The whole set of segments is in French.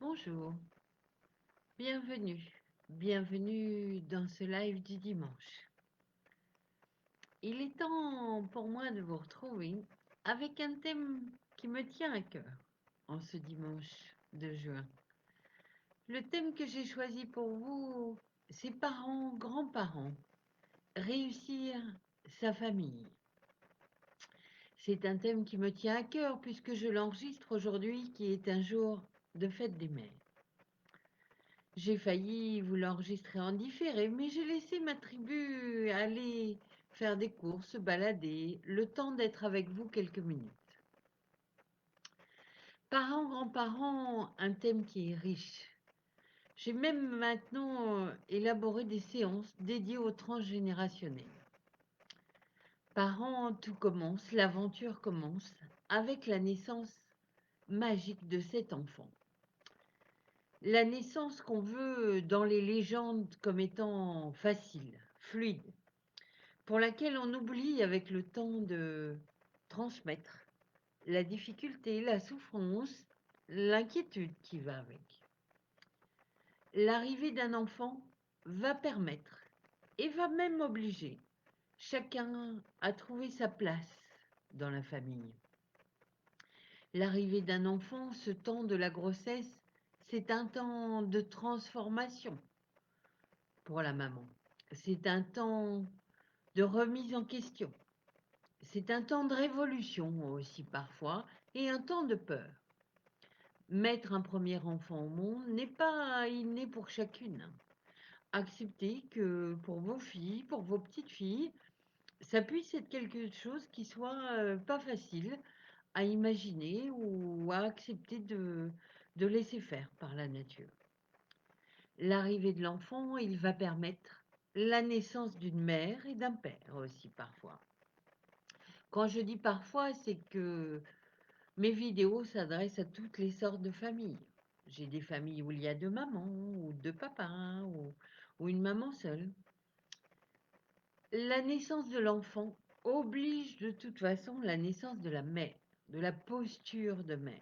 Bonjour, bienvenue dans ce live du dimanche. Il est temps pour moi de vous retrouver avec un thème qui me tient à cœur en ce dimanche de juin. Le thème que j'ai choisi pour vous, c'est parents, grands-parents, réussir sa famille. C'est un thème qui me tient à cœur puisque je l'enregistre aujourd'hui qui est un jour de fête des mères. J'ai failli vous l'enregistrer en différé, mais j'ai laissé ma tribu aller faire des courses, se balader, le temps d'être avec vous quelques minutes. Parents, grands-parents, un thème qui est riche. J'ai même maintenant élaboré des séances dédiées au transgénérationnel. Parents, tout commence, l'aventure commence avec la naissance magique de cet enfant. La naissance qu'on veut dans les légendes comme étant facile, fluide, pour laquelle on oublie avec le temps de transmettre la difficulté, la souffrance, l'inquiétude qui va avec. L'arrivée d'un enfant va permettre et va même obliger chacun à trouver sa place dans la famille. L'arrivée d'un enfant, ce temps de la grossesse, c'est un temps de transformation pour la maman. C'est un temps de remise en question. C'est un temps de révolution aussi parfois et un temps de peur. Mettre un premier enfant au monde n'est pas inné pour chacune. Acceptez que pour vos filles, pour vos petites filles, ça puisse être quelque chose qui soit pas facile à imaginer ou à accepter de laisser faire par la nature. L'arrivée de l'enfant, il va permettre la naissance d'une mère et d'un père aussi parfois. Quand je dis parfois, c'est que mes vidéos s'adressent à toutes les sortes de familles. J'ai des familles où il y a deux mamans ou deux papas ou une maman seule. La naissance de l'enfant oblige de toute façon la naissance de la mère, de la posture de mère,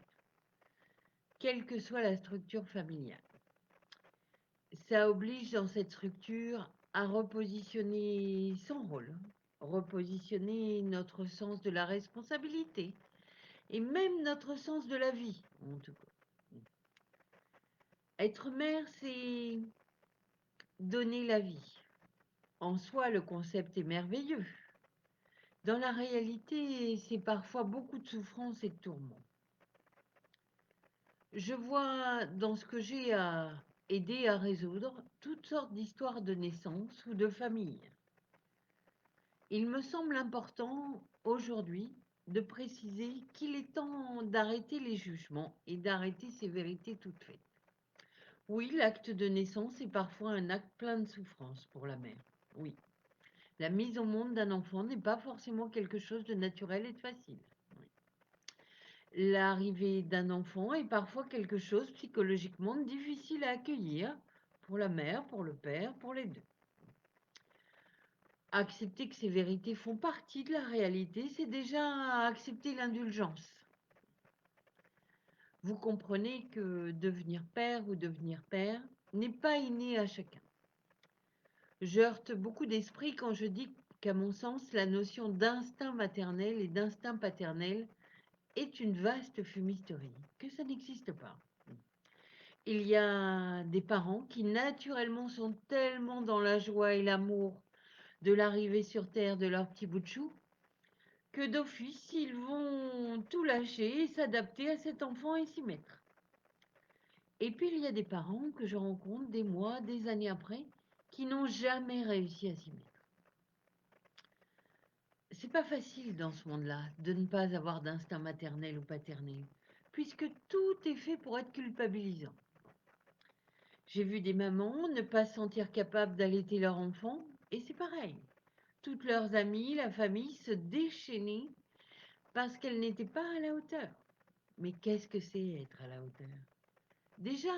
quelle que soit la structure familiale. Ça oblige dans cette structure à repositionner son rôle, repositionner notre sens de la responsabilité et même notre sens de la vie, en tout cas. Être mère, c'est donner la vie. En soi, le concept est merveilleux. Dans la réalité, c'est parfois beaucoup de souffrance et de tourments. Je vois dans ce que j'ai à aider à résoudre toutes sortes d'histoires de naissance ou de famille. Il me semble important aujourd'hui de préciser qu'il est temps d'arrêter les jugements et d'arrêter ces vérités toutes faites. Oui, l'acte de naissance est parfois un acte plein de souffrance pour la mère. Oui. La mise au monde d'un enfant n'est pas forcément quelque chose de naturel et de facile. Oui. L'arrivée d'un enfant est parfois quelque chose psychologiquement difficile à accueillir pour la mère, pour le père, pour les deux. Accepter que ces vérités font partie de la réalité, c'est déjà accepter l'indulgence. Vous comprenez que devenir père ou devenir père n'est pas inné à chacun. Je heurte beaucoup d'esprit quand je dis qu'à mon sens, la notion d'instinct maternel et d'instinct paternel est une vaste fumisterie, que ça n'existe pas. Il y a des parents qui naturellement sont tellement dans la joie et l'amour de l'arrivée sur terre de leur petit bout de chou que d'office ils vont tout lâcher et s'adapter à cet enfant et s'y mettre. Et puis il y a des parents que je rencontre des mois, des années après, qui n'ont jamais réussi à s'y mettre. C'est pas facile dans ce monde-là de ne pas avoir d'instinct maternel ou paternel, puisque tout est fait pour être culpabilisant. J'ai vu des mamans ne pas se sentir capables d'allaiter leur enfant, et c'est pareil. Toutes leurs amies, la famille se déchaînaient parce qu'elles n'étaient pas à la hauteur. Mais qu'est-ce que c'est être à la hauteur? Déjà,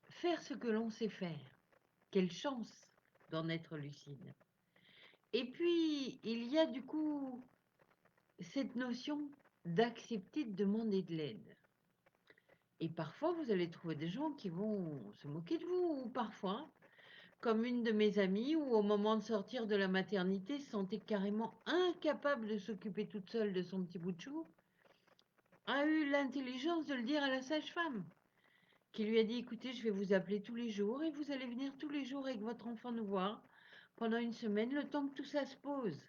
faire ce que l'on sait faire. Quelle chance d'en être lucide. Et puis, il y a du coup cette notion d'accepter de demander de l'aide. Et parfois, vous allez trouver des gens qui vont se moquer de vous, ou parfois, comme une de mes amies, où au moment de sortir de la maternité, se sentait carrément incapable de s'occuper toute seule de son petit bout de chou, a eu l'intelligence de le dire à la sage-femme, qui lui a dit, écoutez, je vais vous appeler tous les jours et vous allez venir tous les jours avec votre enfant nous voir pendant une semaine, le temps que tout ça se pose.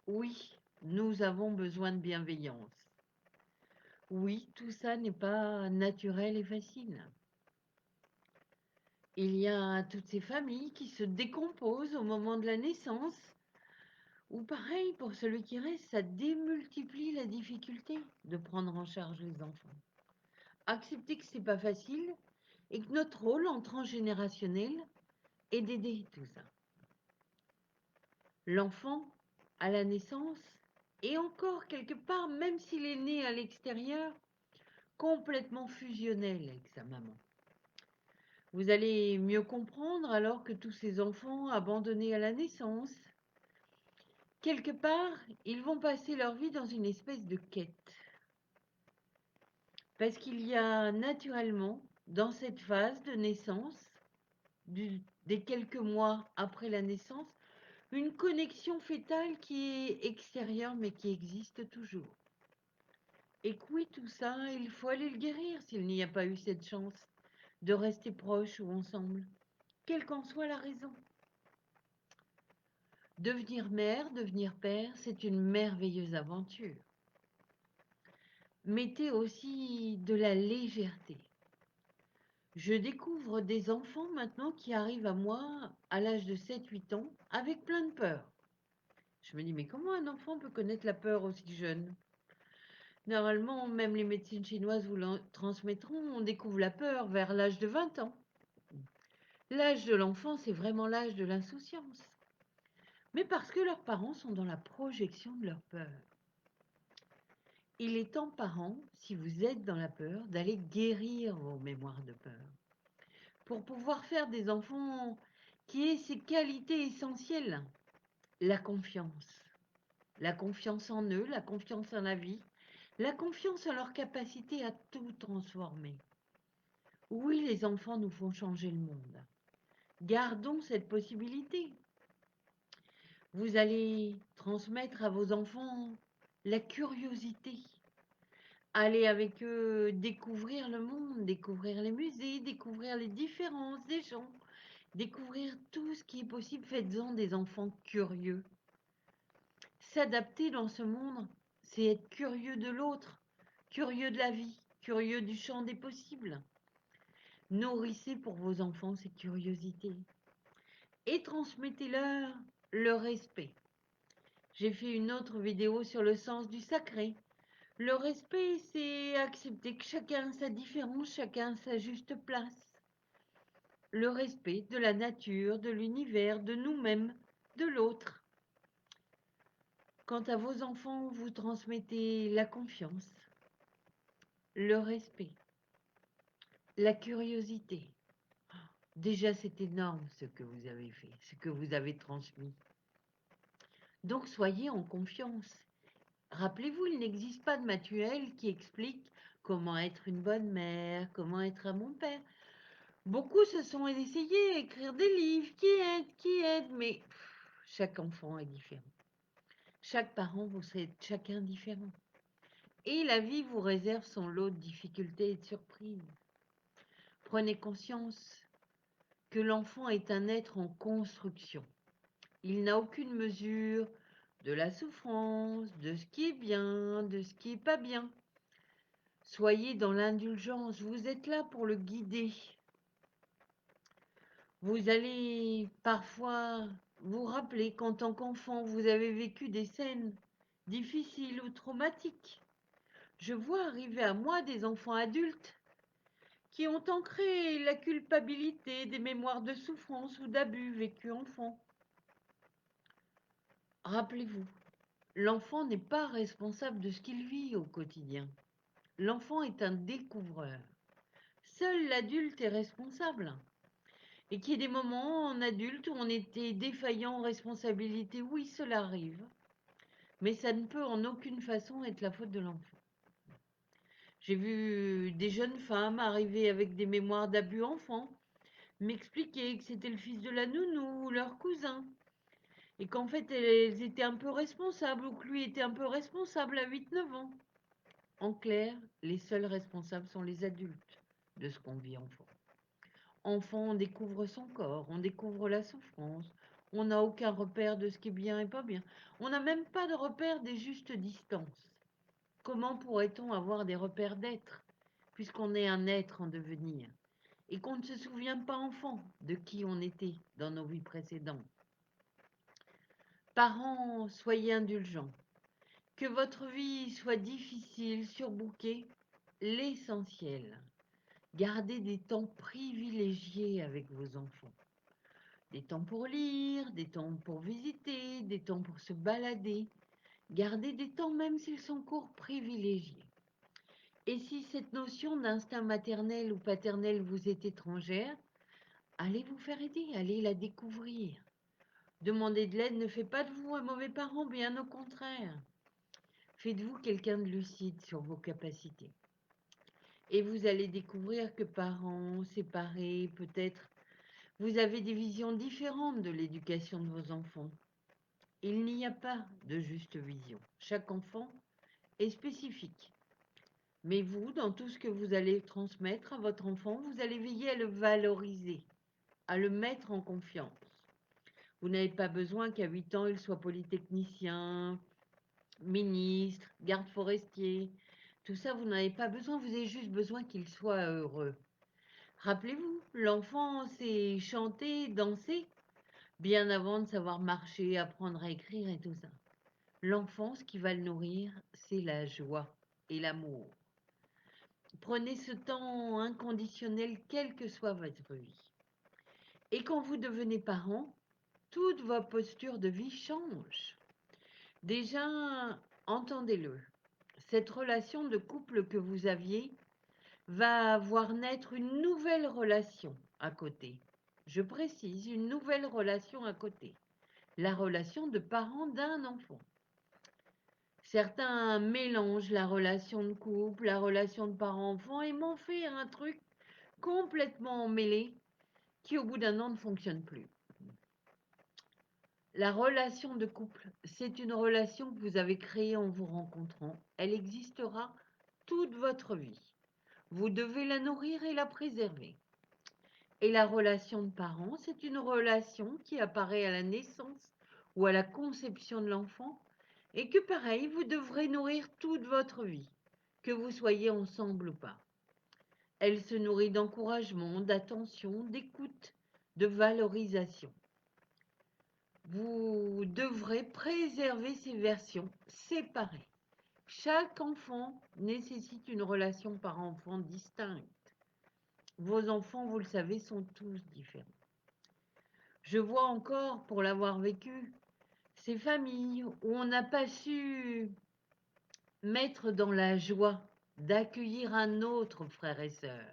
Oui, nous avons besoin de bienveillance. Oui, tout ça n'est pas naturel et facile. Il y a toutes ces familles qui se décomposent au moment de la naissance, ou pareil, pour celui qui reste, ça démultiplie la difficulté de prendre en charge les enfants. Accepter que c'est pas facile et que notre rôle en transgénérationnel est d'aider tout ça. L'enfant, à la naissance, et encore quelque part, même s'il est né à l'extérieur, complètement fusionnel avec sa maman. Vous allez mieux comprendre alors que tous ces enfants abandonnés à la naissance, quelque part, ils vont passer leur vie dans une espèce de quête. Parce qu'il y a naturellement, dans cette phase de naissance, des quelques mois après la naissance, une connexion fœtale qui est extérieure mais qui existe toujours. Et que oui, tout ça, il faut aller le guérir s'il n'y a pas eu cette chance de rester proches ou ensemble, quelle qu'en soit la raison. Devenir mère, devenir père, c'est une merveilleuse aventure. Mettez aussi de la légèreté. Je découvre des enfants maintenant qui arrivent à moi à l'âge de 7-8 ans avec plein de peur. Je me dis, mais comment un enfant peut connaître la peur aussi jeune? Normalement, même les médecines chinoises vous le transmettront, on découvre la peur vers l'âge de 20 ans. L'âge de l'enfant, c'est vraiment l'âge de l'insouciance. Mais parce que leurs parents sont dans la projection de leur peur. Il est temps, parents, si vous êtes dans la peur, d'aller guérir vos mémoires de peur. Pour pouvoir faire des enfants qui aient ces qualités essentielles. La confiance. La confiance en eux, la confiance en la vie, la confiance en leur capacité à tout transformer. Oui, les enfants nous font changer le monde. Gardons cette possibilité. Vous allez transmettre à vos enfants la curiosité. Allez avec eux découvrir le monde, découvrir les musées, découvrir les différences des gens, découvrir tout ce qui est possible. Faites-en des enfants curieux. S'adapter dans ce monde, c'est être curieux de l'autre, curieux de la vie, curieux du champ des possibles. Nourrissez pour vos enfants ces curiosités et transmettez-leur le respect. J'ai fait une autre vidéo sur le sens du sacré. Le respect, c'est accepter que chacun a sa différence, chacun a sa juste place. Le respect de la nature, de l'univers, de nous-mêmes, de l'autre. Quant à vos enfants, vous transmettez la confiance, le respect, la curiosité. Déjà, c'est énorme ce que vous avez fait, ce que vous avez transmis. Donc, soyez en confiance. Rappelez-vous, il n'existe pas de manuel qui explique comment être une bonne mère, comment être un bon père. Beaucoup se sont essayés à écrire des livres qui aident, mais chaque enfant est différent. Chaque parent, vous serez chacun différent. Et la vie vous réserve son lot de difficultés et de surprises. Prenez conscience que l'enfant est un être en construction. Il n'a aucune mesure de la souffrance, de ce qui est bien, de ce qui n'est pas bien. Soyez dans l'indulgence, vous êtes là pour le guider. Vous allez parfois vous rappeler qu'en tant qu'enfant, vous avez vécu des scènes difficiles ou traumatiques. Je vois arriver à moi des enfants adultes qui ont ancré la culpabilité des mémoires de souffrance ou d'abus vécus enfant. Rappelez-vous, l'enfant n'est pas responsable de ce qu'il vit au quotidien. L'enfant est un découvreur. Seul l'adulte est responsable. Et qu'il y ait des moments en adulte où on était défaillant en responsabilité, oui, cela arrive. Mais ça ne peut en aucune façon être la faute de l'enfant. J'ai vu des jeunes femmes arriver avec des mémoires d'abus enfants, m'expliquer que c'était le fils de la nounou ou leur cousin, et qu'en fait elles étaient un peu responsables ou que lui était un peu responsable à 8 9 ans. En clair, les seuls responsables sont les adultes de ce qu'on vit enfant. Enfant, on découvre son corps, on découvre la souffrance, on n'a aucun repère de ce qui est bien et pas bien. On n'a même pas de repère des justes distances. Comment pourrait-on avoir des repères d'être, puisqu'on est un être en devenir, et qu'on ne se souvient pas enfant de qui on était dans nos vies précédentes? Parents, soyez indulgents. Que votre vie soit difficile, surbookée, l'essentiel. Gardez des temps privilégiés avec vos enfants. Des temps pour lire, des temps pour visiter, des temps pour se balader. Gardez des temps même s'ils sont courts privilégiés. Et si cette notion d'instinct maternel ou paternel vous est étrangère, allez vous faire aider, allez la découvrir. Demander de l'aide ne fait pas de vous un mauvais parent, bien au contraire. Faites-vous quelqu'un de lucide sur vos capacités. Et vous allez découvrir que parents séparés, peut-être, vous avez des visions différentes de l'éducation de vos enfants. Il n'y a pas de juste vision. Chaque enfant est spécifique. Mais vous, dans tout ce que vous allez transmettre à votre enfant, vous allez veiller à le valoriser, à le mettre en confiance. Vous n'avez pas besoin qu'à 8 ans, il soit polytechnicien, ministre, garde forestier. Tout ça, vous n'avez pas besoin, vous avez juste besoin qu'il soit heureux. Rappelez-vous, l'enfant sait chanter, danser, bien avant de savoir marcher, apprendre à écrire et tout ça. L'enfant, ce qui va le nourrir, c'est la joie et l'amour. Prenez ce temps inconditionnel, quelle que soit votre vie. Et quand vous devenez parent, toute votre posture de vie change. Déjà, entendez-le. Cette relation de couple que vous aviez va voir naître une nouvelle relation à côté. Je précise, une nouvelle relation à côté. La relation de parent d'un enfant. Certains mélangent la relation de couple, la relation de parent-enfant et m'en fait un truc complètement emmêlé qui au bout d'un an ne fonctionne plus. La relation de couple, c'est une relation que vous avez créée en vous rencontrant. Elle existera toute votre vie. Vous devez la nourrir et la préserver. Et la relation de parents, c'est une relation qui apparaît à la naissance ou à la conception de l'enfant et que pareil, vous devrez nourrir toute votre vie, que vous soyez ensemble ou pas. Elle se nourrit d'encouragement, d'attention, d'écoute, de valorisation. Vous devrez préserver ces versions séparées. Chaque enfant nécessite une relation parent-enfant distincte. Vos enfants, vous le savez, sont tous différents. Je vois encore, pour l'avoir vécu, ces familles où on n'a pas su mettre dans la joie d'accueillir un autre frère et sœur.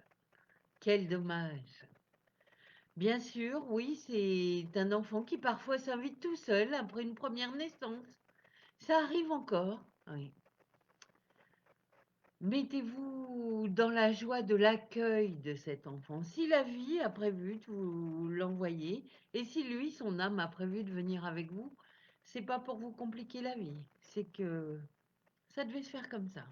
Quel dommage. Bien sûr, oui, c'est un enfant qui parfois s'invite tout seul après une première naissance. Ça arrive encore, oui. Mettez-vous dans la joie de l'accueil de cet enfant. Si la vie a prévu de vous l'envoyer, et si lui, son âme, a prévu de venir avec vous, c'est pas pour vous compliquer la vie, c'est que ça devait se faire comme ça.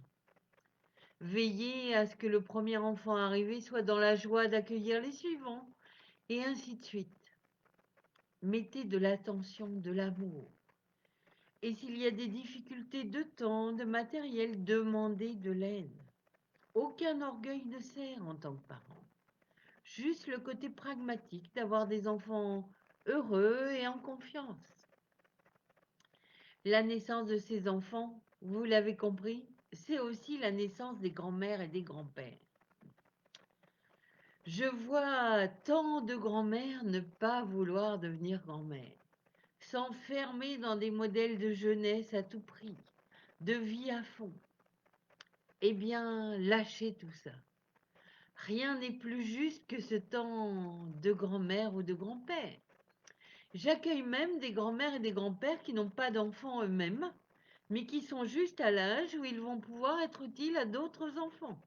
Veillez à ce que le premier enfant arrivé soit dans la joie d'accueillir les suivants, et ainsi de suite. Mettez de l'attention, de l'amour. Et s'il y a des difficultés de temps, de matériel, demandez de l'aide. Aucun orgueil ne sert en tant que parent. Juste le côté pragmatique d'avoir des enfants heureux et en confiance. La naissance de ces enfants, vous l'avez compris, c'est aussi la naissance des grands-mères et des grands-pères. Je vois tant de grands-mères ne pas vouloir devenir grand-mère, s'enfermer dans des modèles de jeunesse à tout prix, de vie à fond. Eh bien, lâchez tout ça. Rien n'est plus juste que ce temps de grand-mère ou de grand-père. J'accueille même des grands-mères et des grands-pères qui n'ont pas d'enfants eux-mêmes, mais qui sont juste à l'âge où ils vont pouvoir être utiles à d'autres enfants.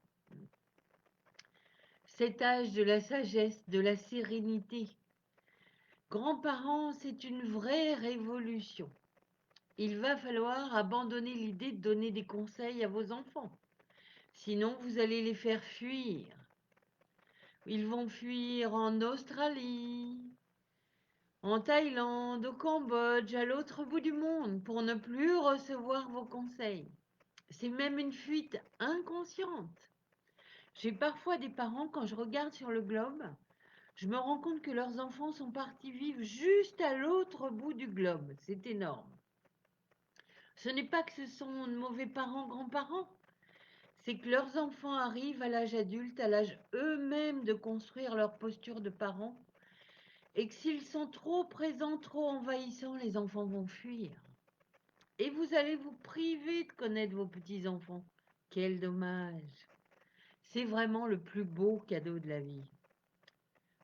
cet âge de la sagesse, de la sérénité. Grands-parents, c'est une vraie révolution. Il va falloir abandonner l'idée de donner des conseils à vos enfants. Sinon, vous allez les faire fuir. Ils vont fuir en Australie, en Thaïlande, au Cambodge, à l'autre bout du monde, pour ne plus recevoir vos conseils. C'est même une fuite inconsciente. J'ai parfois des parents, quand je regarde sur le globe, je me rends compte que leurs enfants sont partis vivre juste à l'autre bout du globe. C'est énorme. Ce n'est pas que ce sont de mauvais parents, grands-parents, c'est que leurs enfants arrivent à l'âge adulte, à l'âge eux-mêmes de construire leur posture de parents, et que s'ils sont trop présents, trop envahissants, les enfants vont fuir. Et vous allez vous priver de connaître vos petits-enfants. Quel dommage. C'est vraiment le plus beau cadeau de la vie.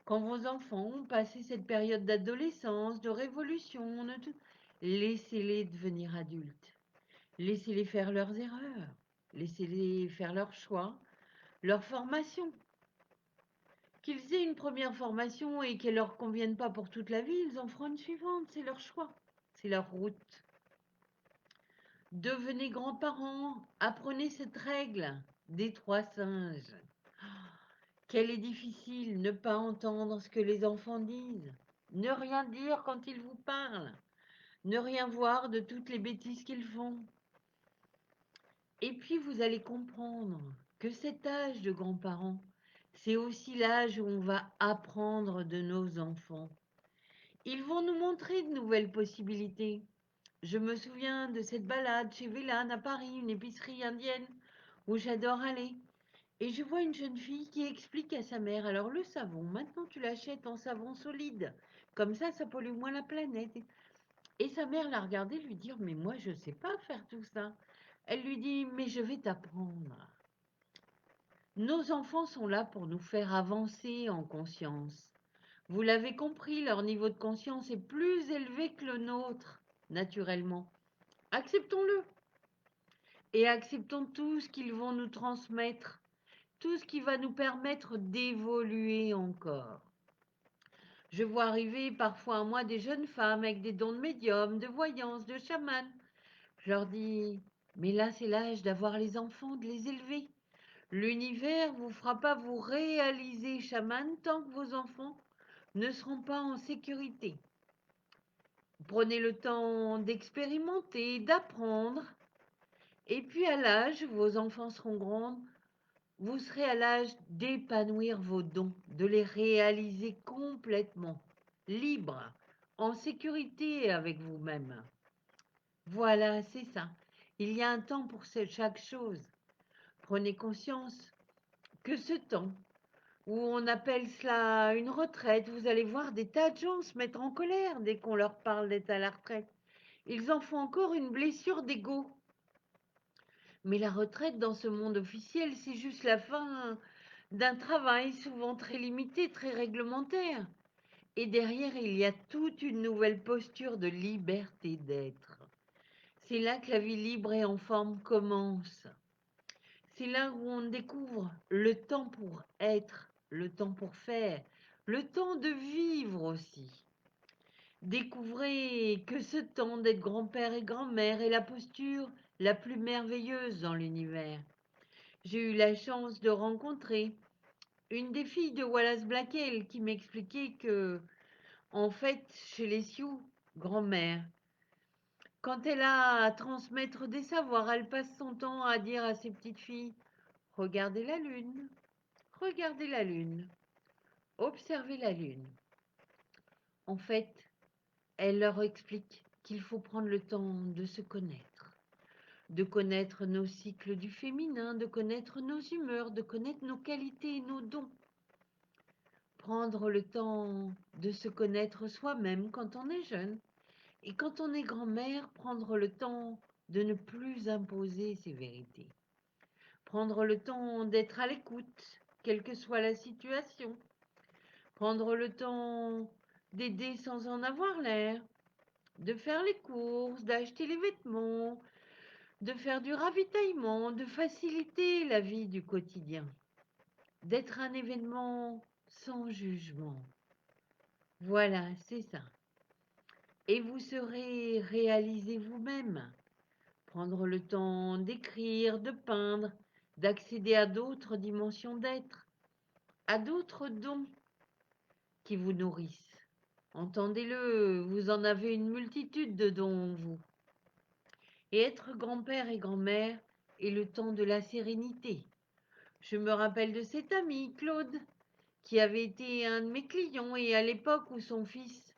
Quand vos enfants ont passé cette période d'adolescence, de révolution, laissez-les devenir adultes. Laissez-les faire leurs erreurs. Laissez-les faire leurs choix, leur formation. Qu'ils aient une première formation et qu'elle ne leur convienne pas pour toute la vie, ils en feront une suivante. C'est leur choix. C'est leur route. Devenez grands-parents. Apprenez cette règle des 3 singes. Qu'elle est difficile, ne pas entendre ce que les enfants disent. Ne rien dire quand ils vous parlent. Ne rien voir de toutes les bêtises qu'ils font. Et puis vous allez comprendre que cet âge de grands-parents, c'est aussi l'âge où on va apprendre de nos enfants. Ils vont nous montrer de nouvelles possibilités. Je me souviens de cette balade chez Vélane à Paris, une épicerie indienne, où j'adore aller. Et je vois une jeune fille qui explique à sa mère, alors le savon, maintenant tu l'achètes en savon solide. Comme ça pollue moins la planète. Et sa mère l'a regardée lui dire, mais moi je ne sais pas faire tout ça. Elle lui dit, mais je vais t'apprendre. Nos enfants sont là pour nous faire avancer en conscience. Vous l'avez compris, leur niveau de conscience est plus élevé que le nôtre, naturellement. Acceptons-le et acceptons tout ce qu'ils vont nous transmettre, tout ce qui va nous permettre d'évoluer encore. Je vois arriver parfois à moi des jeunes femmes avec des dons de médium, de voyance, de chaman. Je leur dis, mais là c'est l'âge d'avoir les enfants, de les élever. L'univers vous fera pas vous réaliser chaman tant que vos enfants ne seront pas en sécurité. Prenez le temps d'expérimenter, d'apprendre. Et puis à l'âge où vos enfants seront grands, vous serez à l'âge d'épanouir vos dons, de les réaliser complètement, libres, en sécurité avec vous-même. Voilà, c'est ça. Il y a un temps pour chaque chose. Prenez conscience que ce temps où on appelle cela une retraite, vous allez voir des tas de gens se mettre en colère dès qu'on leur parle d'être à la retraite. Ils en font encore une blessure d'ego. Mais la retraite dans ce monde officiel, c'est juste la fin d'un travail souvent très limité, très réglementaire. Et derrière, il y a toute une nouvelle posture de liberté d'être. C'est là que la vie libre et en forme commence. C'est là où on découvre le temps pour être, le temps pour faire, le temps de vivre aussi. Découvrez que ce temps d'être grand-père et grand-mère est la posture la plus merveilleuse dans l'univers. J'ai eu la chance de rencontrer une des filles de Wallace Blackwell qui m'expliquait que, en fait, chez les Sioux, grand-mère, quand elle a à transmettre des savoirs, elle passe son temps à dire à ses petites filles, regardez la lune, regardez la lune, observez la lune. En fait, elle leur explique qu'il faut prendre le temps de connaître nos cycles du féminin, de connaître nos humeurs, de connaître nos qualités et nos dons. Prendre le temps de se connaître soi-même quand on est jeune. Et quand on est grand-mère, prendre le temps de ne plus imposer ses vérités. Prendre le temps d'être à l'écoute, quelle que soit la situation. Prendre le temps d'aider sans en avoir l'air, de faire les courses, d'acheter les vêtements, de faire du ravitaillement, de faciliter la vie du quotidien. d'être un événement sans jugement. Voilà, c'est ça. Et vous serez réalisé vous-même. Prendre le temps d'écrire, de peindre, d'accéder à d'autres dimensions d'être, à d'autres dons qui vous nourrissent. Entendez-le, vous en avez une multitude de dons en vous. Et être grand-père et grand-mère est le temps de la sérénité. Je me rappelle de cet ami, Claude, qui avait été un de mes clients et à l'époque où son fils,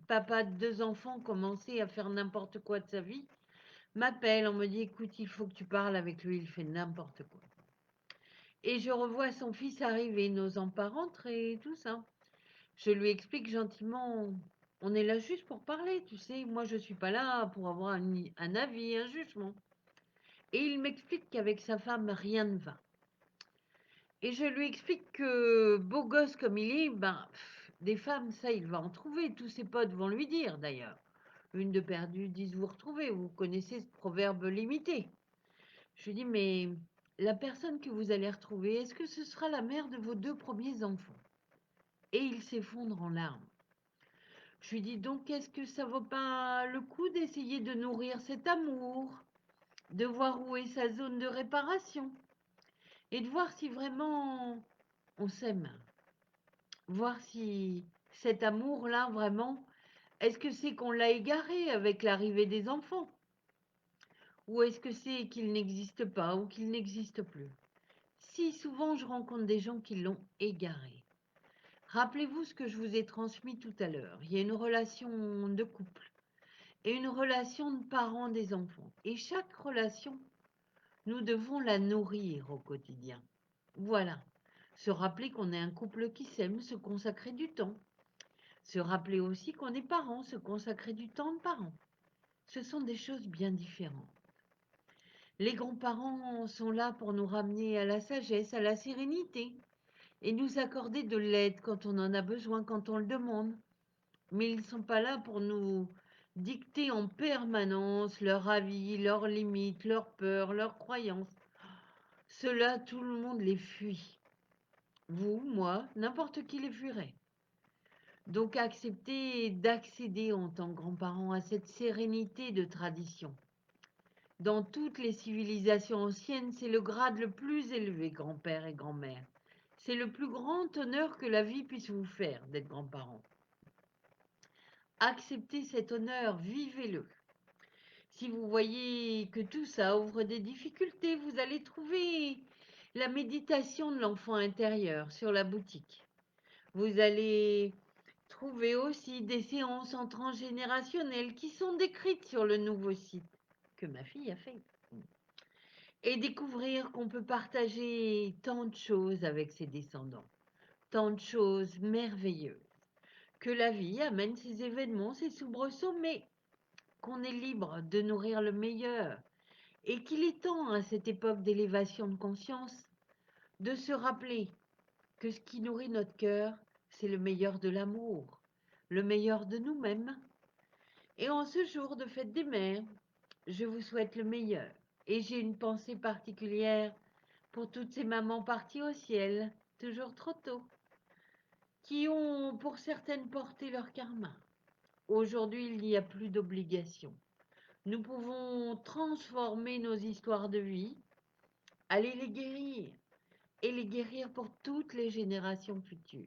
papa de 2 enfants, commençait à faire n'importe quoi de sa vie, m'appelle, on me dit écoute, il faut que tu parles avec lui, il fait n'importe quoi. Et je revois son fils arriver, n'osant pas rentrer, tout ça. Je lui explique gentiment, on est là juste pour parler, tu sais, moi je suis pas là pour avoir un avis, un jugement. Et il m'explique qu'avec sa femme, rien ne va. Et je lui explique que, beau gosse comme il est, des femmes, ça, il va en trouver. Tous ses potes vont lui dire, d'ailleurs. Une de perdue, 10 vous retrouvez. Vous connaissez ce proverbe limité. Je lui dis, mais la personne que vous allez retrouver, est-ce que ce sera la mère de vos 2 premiers enfants? Et il s'effondre en larmes. Je lui dis, donc, est-ce que ça vaut pas le coup d'essayer de nourrir cet amour, de voir où est sa zone de réparation, et de voir si vraiment on s'aime? Voir si cet amour-là, vraiment, est-ce que c'est qu'on l'a égaré avec l'arrivée des enfants? Ou est-ce que c'est qu'il n'existe pas ou qu'il n'existe plus? Si souvent je rencontre des gens qui l'ont égaré. Rappelez-vous ce que je vous ai transmis tout à l'heure. Il y a une relation de couple et une relation de parents des enfants. Et chaque relation, nous devons la nourrir au quotidien. Voilà. Se rappeler qu'on est un couple qui s'aime, se consacrer du temps. Se rappeler aussi qu'on est parents, se consacrer du temps de parents. Ce sont des choses bien différentes. Les grands-parents sont là pour nous ramener à la sagesse, à la sérénité, et nous accorder de l'aide quand on en a besoin, quand on le demande. Mais ils ne sont pas là pour nous dicter en permanence leur avis, leurs limites, leurs peurs, leurs croyances. Cela, tout le monde les fuit. Vous, moi, n'importe qui les fuirait. Donc accepter d'accéder en tant que grands-parents à cette sérénité de tradition. Dans toutes les civilisations anciennes, c'est le grade le plus élevé, grand-père et grand-mère. C'est le plus grand honneur que la vie puisse vous faire d'être grands-parents. Acceptez cet honneur, vivez-le. Si vous voyez que tout ça ouvre des difficultés, vous allez trouver la méditation de l'enfant intérieur sur la boutique. Vous allez trouver aussi des séances en transgénérationnelles qui sont décrites sur le nouveau site que ma fille a fait. Et découvrir qu'on peut partager tant de choses avec ses descendants, tant de choses merveilleuses, que la vie amène ces événements, ces soubresauts, mais qu'on est libre de nourrir le meilleur, et qu'il est temps à cette époque d'élévation de conscience de se rappeler que ce qui nourrit notre cœur, c'est le meilleur de l'amour, le meilleur de nous-mêmes. Et en ce jour de fête des mères, je vous souhaite le meilleur. Et j'ai une pensée particulière pour toutes ces mamans parties au ciel, toujours trop tôt, qui ont pour certaines porté leur karma. Aujourd'hui, il n'y a plus d'obligation. Nous pouvons transformer nos histoires de vie, aller les guérir, et les guérir pour toutes les générations futures.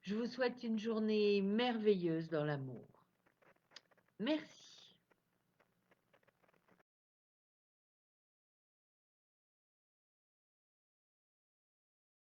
Je vous souhaite une journée merveilleuse dans l'amour. Merci.